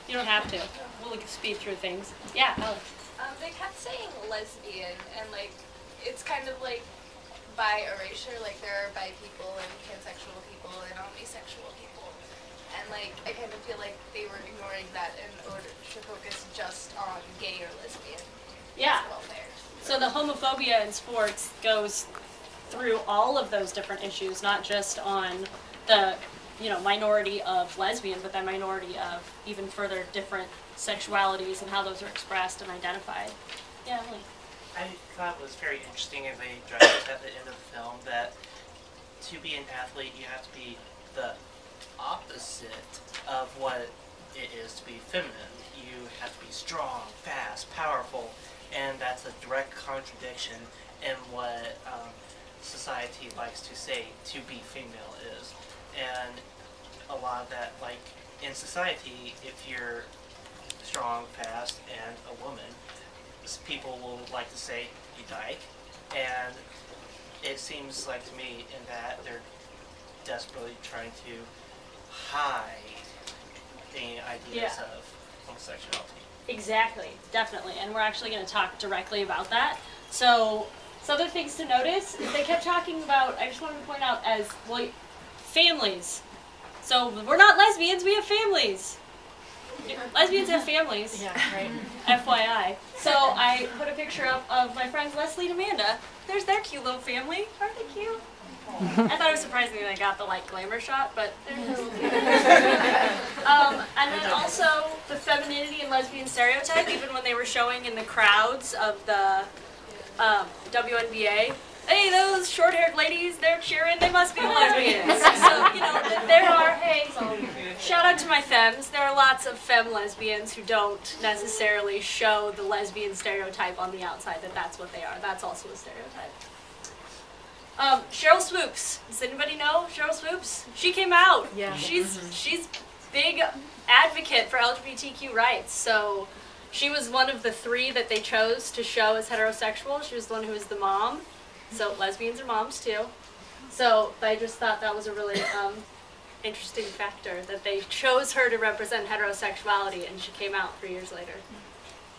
You don't have to. We'll speed through things. Yeah, Alex. They kept saying lesbian, and like, it's kind of like bi erasure. Like, there are bi people and pansexual people and omnisexual people, and like, I kind of feel like they were ignoring that in order to focus just on gay or lesbian. Yeah. Welfare. So the homophobia in sports goes through all of those different issues, not just on the, you know, minority of lesbian, but the minority of even further different sexualities and how those are expressed and identified. Yeah, Emily. I thought it was very interesting, and they addressed it at the end of the film, that to be an athlete, you have to be the opposite of what it is to be feminine. You have to be strong, fast, powerful, and that's a direct contradiction in what society likes to say to be female is. And a lot of that, like, in society, if you're strong, fast, and a woman, people will like to say, you dyke. And it seems like to me in that they're desperately trying to hide the ideas of homosexuality. Exactly, definitely. And we're actually going to talk directly about that. So, some other things to notice is they kept talking about, I just wanted to point out, as, well, families. So, we're not lesbians, we have families. Lesbians have families. Yeah, right. FYI. So I put a picture up of my friends Leslie and Amanda. There's their cute little family. Aren't they cute? I thought it was surprising that I got the like glamour shot, but they're little cute. And then also the femininity and lesbian stereotype, even when they were showing in the crowds of the WNBA. Hey, those short-haired ladies, they're cheering, they must be lesbians. So, you know, there are, hey, shout out to my femmes. There are lots of femme lesbians who don't necessarily show the lesbian stereotype on the outside, that that's what they are. That's also a stereotype. Cheryl Swoops. Does anybody know Cheryl Swoops? She came out. Yeah. She's big advocate for LGBTQ rights. So she was one of the 3 that they chose to show as heterosexual. She was the one who was the mom. So lesbians are moms too. So I just thought that was a really interesting factor, that they chose her to represent heterosexuality, and she came out 3 years later.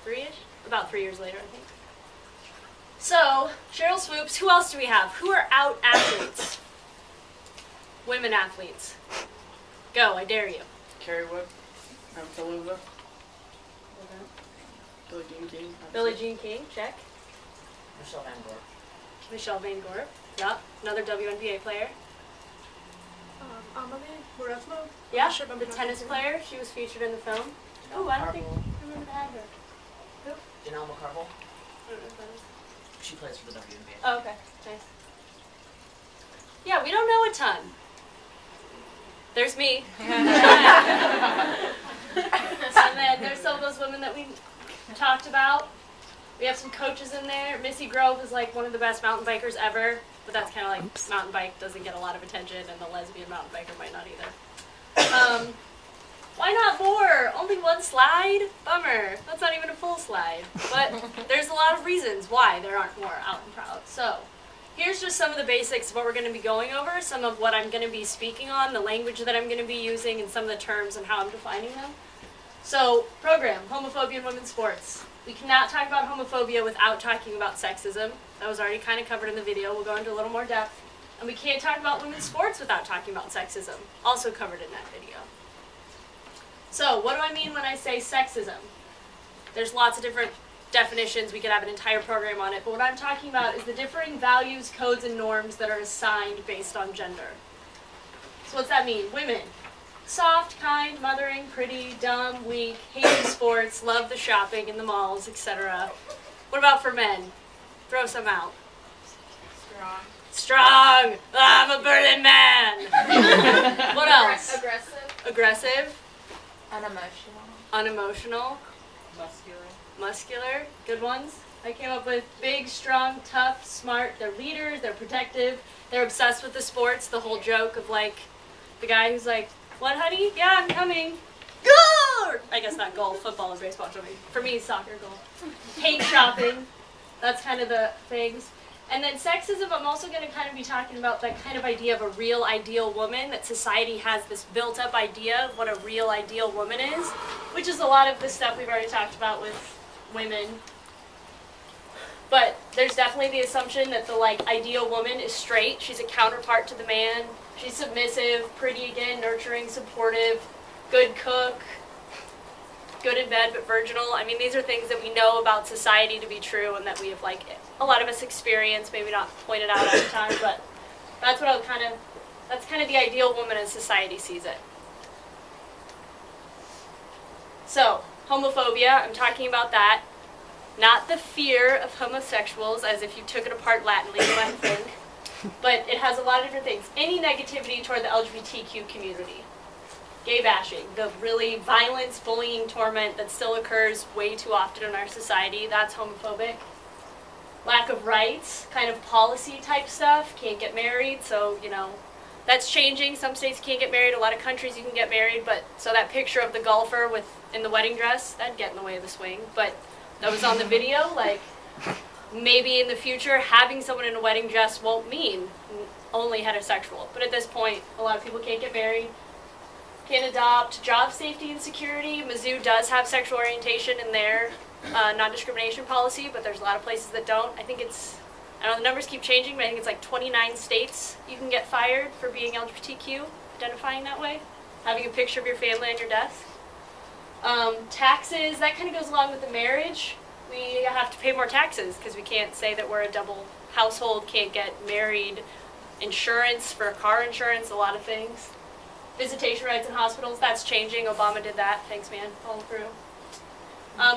3-ish? About 3 years later, I think. So, Cheryl Swoops, who else do we have? Who are out athletes? Women athletes. Go, I dare you. Carrie Wood, Kaluza, Billie Jean King. Billie Jean King, check. Michelle Van Gorp. Michelle Van Gorp, yep. Another WNBA player. Yeah, the tennis player. She was featured in the film. Oh, I don't think I remember to have her. Who? Janelle McCarville. I don't know who that is. She plays for the WNBA. Oh, okay. Nice. Yeah, we don't know a ton. There's me. And then there's some of those women that we talked about. We have some coaches in there. Missy Grove is like one of the best mountain bikers ever, but that's kind of like mountain bike doesn't get a lot of attention, and the lesbian mountain biker might not either. Why not more? Only one slide? Bummer. That's not even a full slide. But there's a lot of reasons why there aren't more out and proud. So here's just some of the basics of what we're going to be going over, some of what I'm going to be speaking on, the language that I'm going to be using, and some of the terms and how I'm defining them. So, program, homophobia in women's sports. We cannot talk about homophobia without talking about sexism. That was already kind of covered in the video. We'll go into a little more depth. And we can't talk about women's sports without talking about sexism. Also covered in that video. So, what do I mean when I say sexism? There's lots of different definitions. We could have an entire program on it. But what I'm talking about is the differing values, codes, and norms that are assigned based on gender. So what's that mean? Women. Soft, kind, mothering, pretty, dumb, weak, hate sports, love the shopping in the malls, etc. What about for men? Throw some out. Strong. Strong! I'm a Berlin man! What else? Aggressive. Aggressive. Unemotional. Unemotional. Muscular. Muscular. Good ones. I came up with big, strong, tough, smart. They're leaders, they're protective, they're obsessed with the sports. The whole joke of like, the guy who's like, what, honey? Yeah, I'm coming. Goal! I guess not golf, football, and baseball. For me, soccer, golf. Hate shopping. That's kind of the things. And then sexism, I'm also going to kind of be talking about that kind of idea of a real ideal woman, that society has this built-up idea of what a real ideal woman is, which is a lot of the stuff we've already talked about with women. But there's definitely the assumption that the ideal woman is straight. She's a counterpart to the man. She's submissive, pretty again, nurturing, supportive, good cook, good in bed but virginal. I mean, these are things that we know about society to be true and that we have a lot of us experience, maybe not pointed out all the time, but that's what that's kind of the ideal woman as society sees it. So, homophobia, I'm talking about that. Not the fear of homosexuals, as if you took it apart Latinly, you might think, but it has a lot of different things. Any negativity toward the LGBTQ community. Gay bashing, the really violence, bullying, torment that still occurs way too often in our society, that's homophobic. Lack of rights, kind of policy type stuff, can't get married, so, that's changing. Some states can't get married, a lot of countries you can get married, but, so that picture of the golfer in the wedding dress, that'd get in the way of the swing, but that was on the video, maybe in the future, having someone in a wedding dress won't mean only heterosexual, but at this point, a lot of people can't get married. Can adopt. Job safety and security. Mizzou does have sexual orientation in their non-discrimination policy, but there's a lot of places that don't. I think I don't know, the numbers keep changing, but I think it's 29 states you can get fired for being LGBTQ, identifying that way, having a picture of your family on your desk. Taxes, that kind of goes along with the marriage. We have to pay more taxes because we can't say that we're a double household, can't get married, insurance for car insurance, a lot of things. Visitation rights in hospitals, that's changing. Obama did that. Thanks, man. Follow through.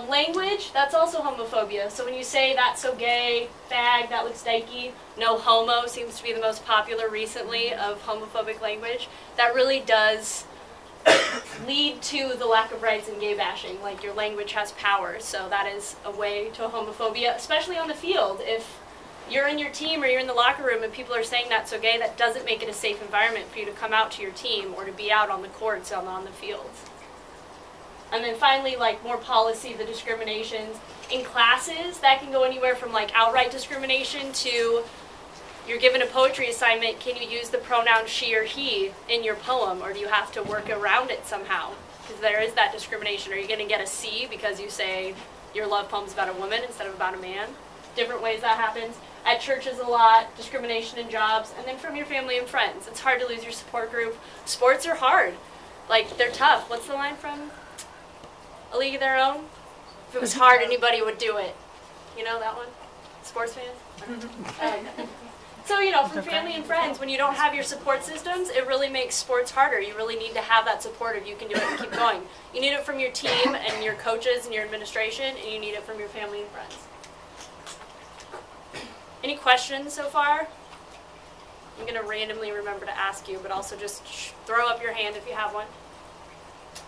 Language, that's also homophobia. So when you say that's so gay, fag, that looks dykey, no homo seems to be the most popular recently of homophobic language. That really does lead to the lack of rights and gay bashing. Your language has power, so that is a way to homophobia, especially on the field. If you're in your team or you're in the locker room and people are saying that's so gay, that doesn't make it a safe environment for you to come out to your team or to be out on the courts and on the fields. And then finally, more policy, the discriminations. In classes, that can go anywhere from outright discrimination to you're given a poetry assignment, can you use the pronoun she or he in your poem, or do you have to work around it somehow? Because there is that discrimination. Are you going to get a C because you say your love poem's about a woman instead of about a man? Different ways that happens. At churches a lot, discrimination in jobs, and then from your family and friends. It's hard to lose your support group. Sports are hard. They're tough. What's the line from A League of Their Own? If it was hard, anybody would do it. You know that one? Sports fans? So, from family and friends, when you don't have your support systems, it really makes sports harder. You really need to have that support of you can do it and keep going. You need it from your team and your coaches and your administration, and you need it from your family and friends. Any questions so far? I'm going to randomly remember to ask you, but also just throw up your hand if you have one.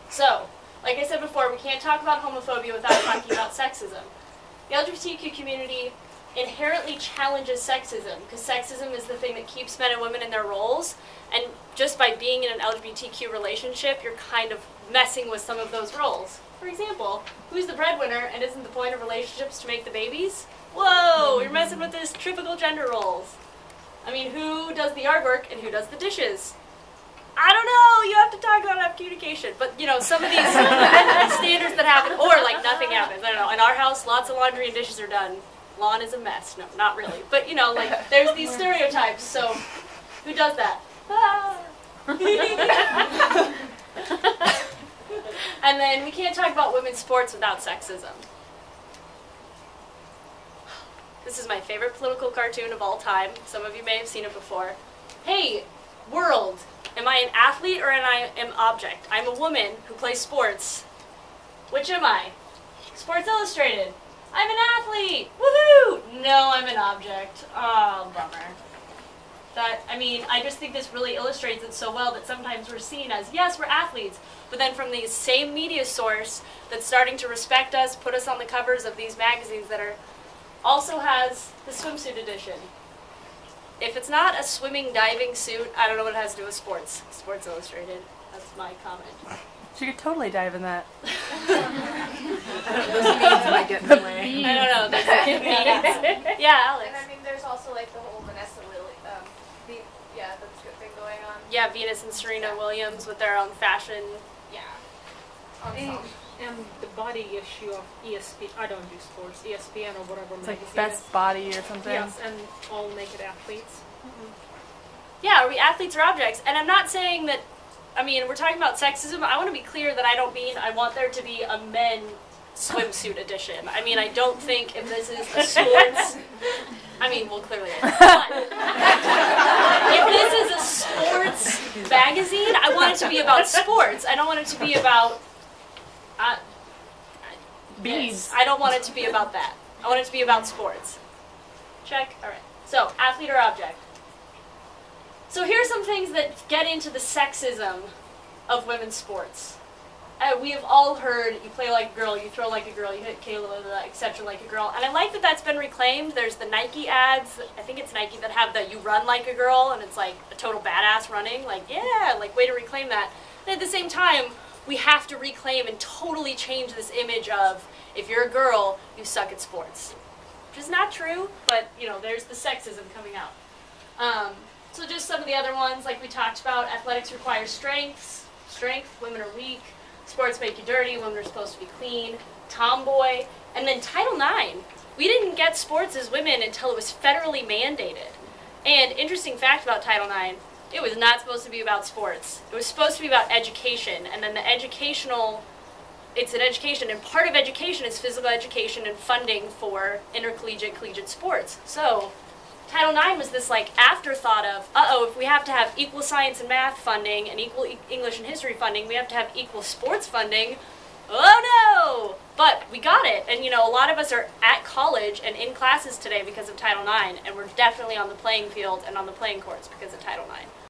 So, like I said before, we can't talk about homophobia without talking about sexism. The LGBTQ community inherently challenges sexism, because sexism is the thing that keeps men and women in their roles, and just by being in an LGBTQ relationship, you're kind of messing with some of those roles. For example, who's the breadwinner, and isn't the point of relationships to make the babies? Whoa, you're messing with this typical gender roles. I mean, who does the yard work and who does the dishes? I don't know, you have to talk about have communication. But, some of these standards that happen, or nothing happens. I don't know, in our house, lots of laundry and dishes are done. Lawn is a mess. No, not really. But, there's these stereotypes, so who does that? And then we can't talk about women's sports without sexism. This is my favorite political cartoon of all time. Some of you may have seen it before. Hey, world, am I an athlete or am I an object? I'm a woman who plays sports. Which am I? Sports Illustrated. I'm an athlete! Woohoo! No, I'm an object. Oh, bummer. I just think this really illustrates it so well that sometimes we're seen as, yes, we're athletes, but then from the same media source that's starting to respect us, put us on the covers of these magazines that also has the swimsuit edition. If it's not a swimming, diving suit, I don't know what it has to do with sports. Sports Illustrated. That's my comment. So you're totally diving that. Those beads might get in the way. I don't know. Yeah, Alex. And there's also like the whole Vanessa yeah, that's a good thing going on. Yeah, Venus and Serena Williams with their own fashion. Yeah. And the body issue of ESPN, I don't do sports, ESPN or whatever It's magazine like best body or something. Yes, and all naked athletes. Yeah, are we athletes or objects? And I'm not saying that, I mean, we're talking about sexism. I want to be clear that I don't mean I want there to be a men swimsuit edition. I mean, I don't think if this is a sports, I mean, well, clearly it is. But if this is a sports magazine, I want it to be about sports. I don't want it to be about Beads. I don't want it to be about that. I want it to be about sports. Check. All right. So, athlete or object. So here's some things that get into the sexism of women's sports. We have all heard, you play like a girl, you throw like a girl, you hit Kayla, etc. like a girl. And I like that that's been reclaimed. There's the Nike ads, I think it's Nike, that have the you run like a girl, and it's like a total badass running. Like, yeah, like way to reclaim that. And at the same time, we have to reclaim and totally change this image of, if you're a girl, you suck at sports. Which is not true, but, you know, there's the sexism coming out. So just some of the other ones, like we talked about, athletics requires strength, women are weak, sports make you dirty, women are supposed to be clean, tomboy, and then Title IX. We didn't get sports as women until it was federally mandated. And interesting fact about Title IX, it was not supposed to be about sports. It was supposed to be about education, and then the it's an education, and part of education is physical education and funding for collegiate sports. So Title IX was this like afterthought of, if we have to have equal science and math funding and equal English and history funding, we have to have equal sports funding. Oh no! But we got it, and you know, a lot of us are at college and in classes today because of Title IX, and we're definitely on the playing field and on the playing courts because of Title IX.